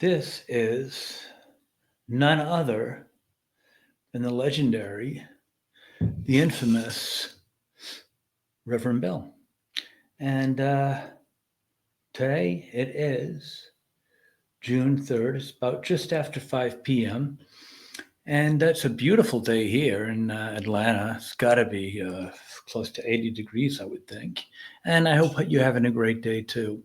This is none other than the legendary, the infamous Reverend Bill. And today it is June 3rd. It's about just after 5 p.m. And it's a beautiful day here in Atlanta. It's got to be close to 80 degrees, I would think. And I hope you're having a great day too.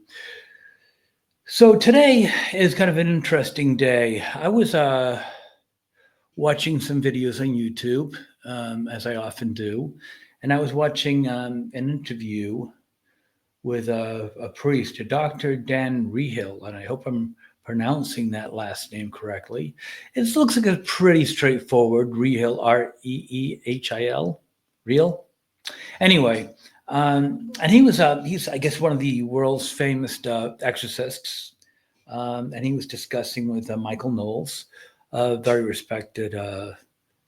So today is kind of an interesting day. I was watching some videos on YouTube, as I often do, and I was watching an interview with a priest, a Dr. Dan Reehil, and I hope I'm pronouncing that last name correctly. It looks like a pretty straightforward Reehil, Reehil, real. Anyway, and he's I guess one of the world's famous exorcists, and he was discussing with Michael Knowles, a very respected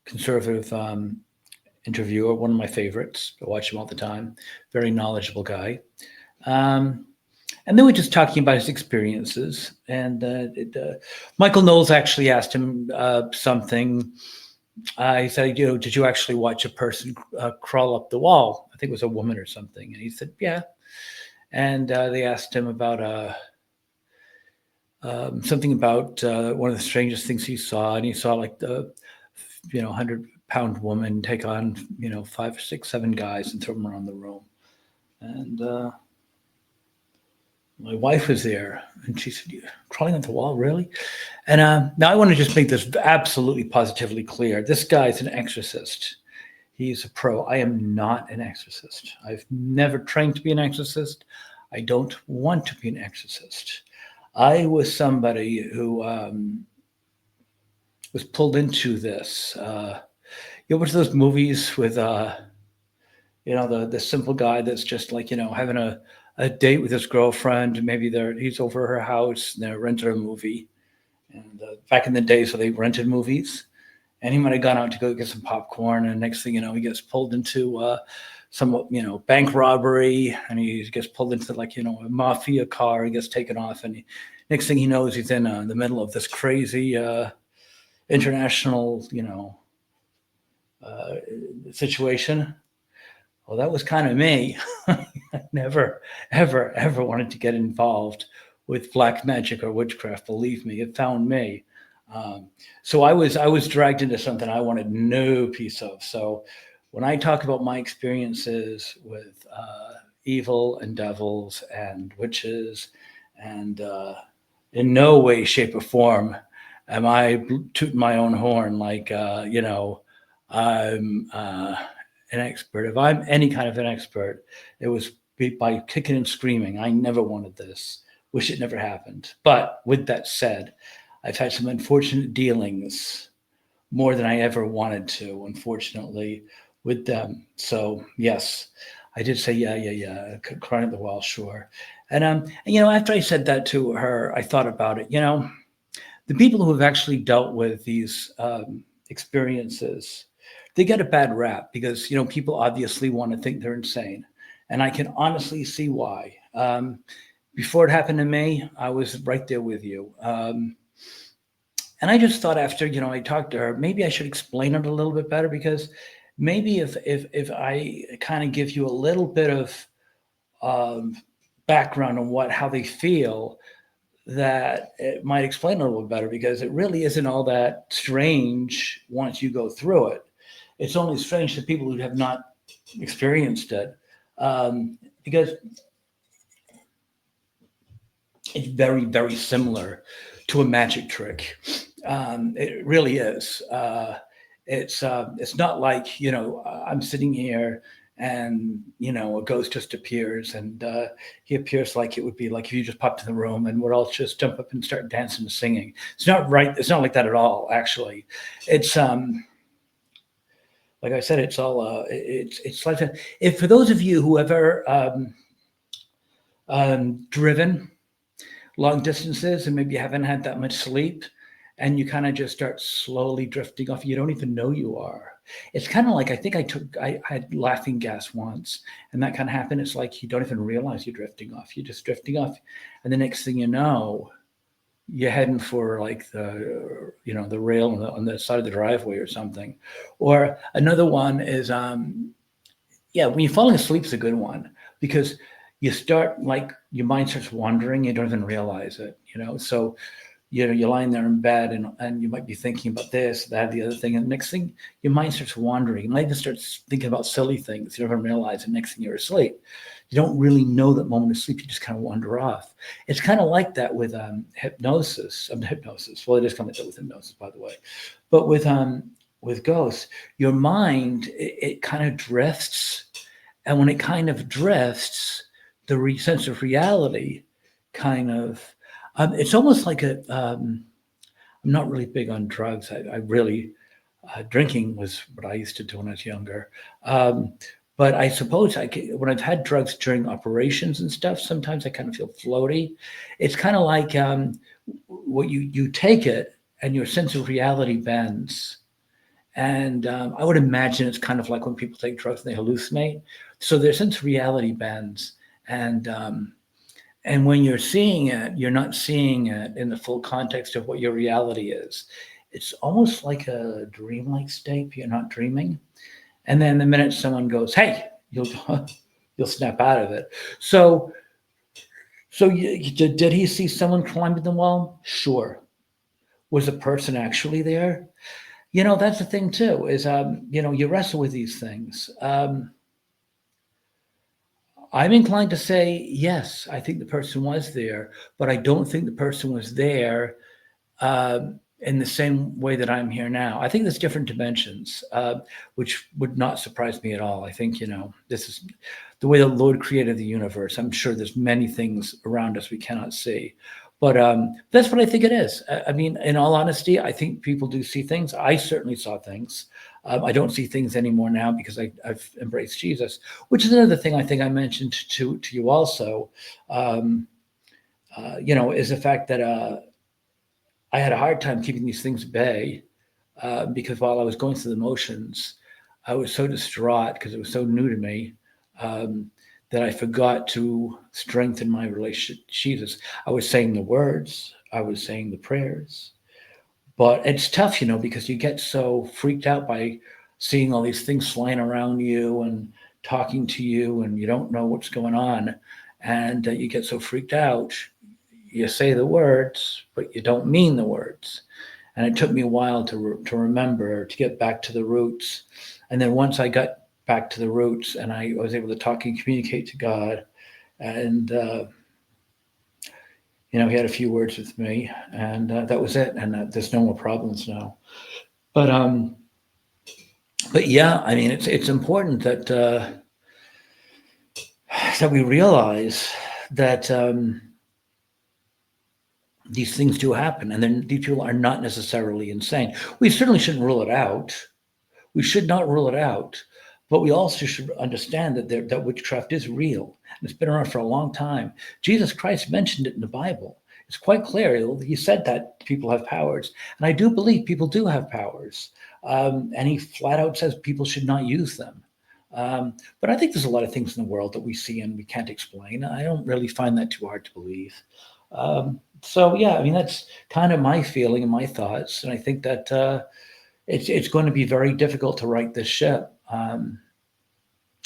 conservative interviewer, one of my favorites. I watch him all the time. Very knowledgeable guy. And they were just talking about his experiences. And Michael Knowles actually asked him something. He said, did you actually watch a person crawl up the wall? I think it was a woman or something. And he said, yeah. And they asked him about something about one of the strangest things he saw. And he saw like the, 100-pound woman take on, 5 or 6, 7 guys and throw them around the room. And my wife was there, and she said, "You're crawling on the wall, really?" And now I want to just make this absolutely positively clear. This guy's an exorcist. He's a pro. I am not an exorcist. I've never trained to be an exorcist. I don't want to be an exorcist. I was somebody who was pulled into this. You watch those movies with, the simple guy that's just like, having a date with his girlfriend. Maybe he's over her house and they're renting a movie. And back in the day, so they rented movies. And he might have gone out to go get some popcorn. And next thing you know, he gets pulled into some, bank robbery. And he gets pulled into a mafia car. He gets taken off. And next thing he knows, he's in the middle of this crazy international, situation. Well, that was kind of me. I never, ever, ever wanted to get involved with black magic or witchcraft. Believe me, it found me. So I was dragged into something I wanted no piece of. So when I talk about my experiences with evil and devils and witches, and in no way, shape, or form am I tooting my own horn like I'm an expert. If I'm any kind of an expert, it was by kicking and screaming. I never wanted this. Wish it never happened. But with that said, I've had some unfortunate dealings, more than I ever wanted to, unfortunately, with them. So yes, I did say, yeah, crying at the wall, sure. And after I said that to her, I thought about it. The people who have actually dealt with these experiences, they get a bad rap because, people obviously want to think they're insane. And I can honestly see why. Before it happened to me, I was right there with you. And I just thought after, I talked to her, maybe I should explain it a little bit better, because maybe if I kind of give you a little bit of background on how they feel, that it might explain a little bit better, because it really isn't all that strange once you go through it. It's only strange to people who have not experienced it, because it's very, very similar to a magic trick. It really is. It's not like, I'm sitting here and, a ghost just appears, and he appears like it would be like if you just popped in the room and we'd all just jump up and start dancing and singing. It's not right. It's not like that at all, actually. It's, like I said, it's all, it's like that. If for those of you who have ever driven long distances and maybe you haven't had that much sleep, and you kind of just start slowly drifting off, you don't even know you are. It's kind of like, I think I had laughing gas once, and that kind of happened. It's like you don't even realize you're drifting off. You're just drifting off. And the next thing you know, you're heading for like the rail on the side of the driveway or something. Or another one is yeah, when you're falling asleep is a good one because you start like your mind starts wandering, you don't even realize it, So you're lying there in bed and you might be thinking about this, that, the other thing. And the next thing, your mind starts wandering. You might even start thinking about silly things. You don't even realize the next thing you're asleep. You don't really know that moment of sleep. You just kind of wander off. It's kind of like that with hypnosis. Hypnosis. Well, it is kind of like that with hypnosis, by the way. But with ghosts, your mind, it kind of drifts. And when it kind of drifts, the sense of reality kind of, it's almost like I'm not really big on drugs. I really, drinking was what I used to do when I was younger. Um, but I suppose when I've had drugs during operations and stuff, sometimes I kind of feel floaty. It's kind of like what you take it and your sense of reality bends. And I would imagine it's kind of like when people take drugs and they hallucinate. So their sense of reality bends. And and when you're seeing it, you're not seeing it in the full context of what your reality is. It's almost like a dreamlike state. You're not dreaming. And then the minute someone goes, "Hey," you'll you'll snap out of it. So did he see someone climbing the wall? Sure. Was a person actually there? That's the thing too. Is you wrestle with these things. I'm inclined to say yes. I think the person was there, but I don't think the person was there in the same way that I'm here now. I think there's different dimensions, which would not surprise me at all. I think this is the way the Lord created the universe. I'm sure there's many things around us we cannot see, but that's what I think it is. I mean, in all honesty, I think people do see things. I certainly saw things. I don't see things anymore now because I've embraced Jesus, which is another thing I think I mentioned to you also. Um, is the fact that I had a hard time keeping these things at bay because while I was going through the motions, I was so distraught because it was so new to me um, that I forgot to strengthen my relationship with Jesus. I was saying the words, I was saying the prayers, but it's tough, because you get so freaked out by seeing all these things flying around you and talking to you, and you don't know what's going on. And you get so freaked out, you say the words, but you don't mean the words. And it took me a while to remember, to get back to the roots. And then once I got back to the roots and I was able to talk and communicate to God, and he had a few words with me, and that was it. And there's no more problems now. But yeah, I mean, it's important that we realize that these things do happen, and then these people are not necessarily insane. We certainly shouldn't rule it out. We should not rule it out, but we also should understand that witchcraft is real and it's been around for a long time. Jesus Christ mentioned it in the Bible. It's quite clear. He said that people have powers, and I do believe people do have powers. And he flat out says people should not use them. But I think there's a lot of things in the world that we see and we can't explain. I don't really find that too hard to believe. So yeah, I mean that's kind of my feeling and my thoughts, and I think that it's going to be very difficult to right this ship.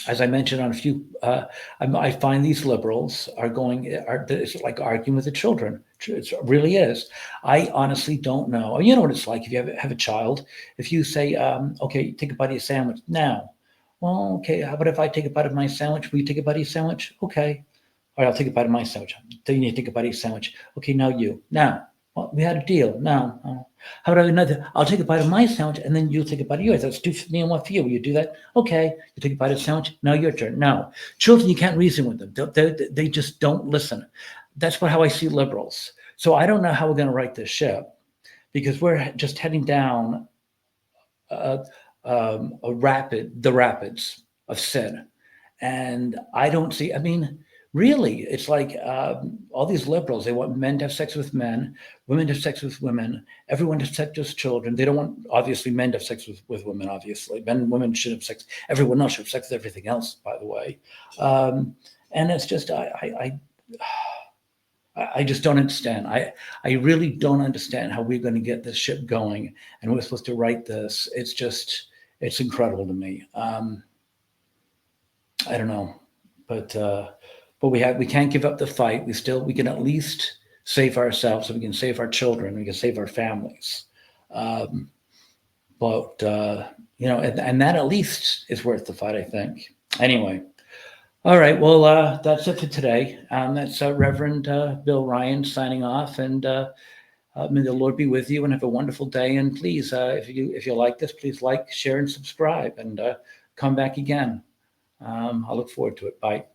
As I mentioned on a few, I find these liberals it's like arguing with the children. It really is. I honestly don't know. You know what it's like if you have a child. If you say, "Okay, take a bite of your sandwich now," well, okay. How about if I take a bite of my sandwich? Will you take a bite of your sandwich? Okay. All right, I'll take a bite of my sandwich. Then you need to take a bite of your sandwich. Okay, now you. Now, well, we had a deal. Now, how about another? I'll take a bite of my sandwich, and then you'll take a bite of yours. That's two for me and one for you. Will you do that? Okay. You take a bite of the sandwich. Now your turn. Now, children, you can't reason with them. They just don't listen. That's how I see liberals. So I don't know how we're going to right this ship because we're just heading down the rapids of sin. And I don't see, I mean, really, it's like all these liberals, they want men to have sex with men, women to have sex with women, everyone to have sex with children. They don't want, obviously, men to have sex with women, obviously. Men and women should have sex. Everyone else should have sex with everything else, by the way. And it's just, I just don't understand. I really don't understand how we're going to get this ship going, and we're supposed to write this. It's incredible to me. I don't know, but we can't give up the fight. We can at least save ourselves. So we can save our children. We can save our families. Um, but and that at least is worth the fight, I think. Anyway. All right. Well, that's it for today. That's Reverend Bill Ryan signing off, and may the Lord be with you, and have a wonderful day. And please, if you like this, please like, share, and subscribe, and come back again. I look forward to it. Bye.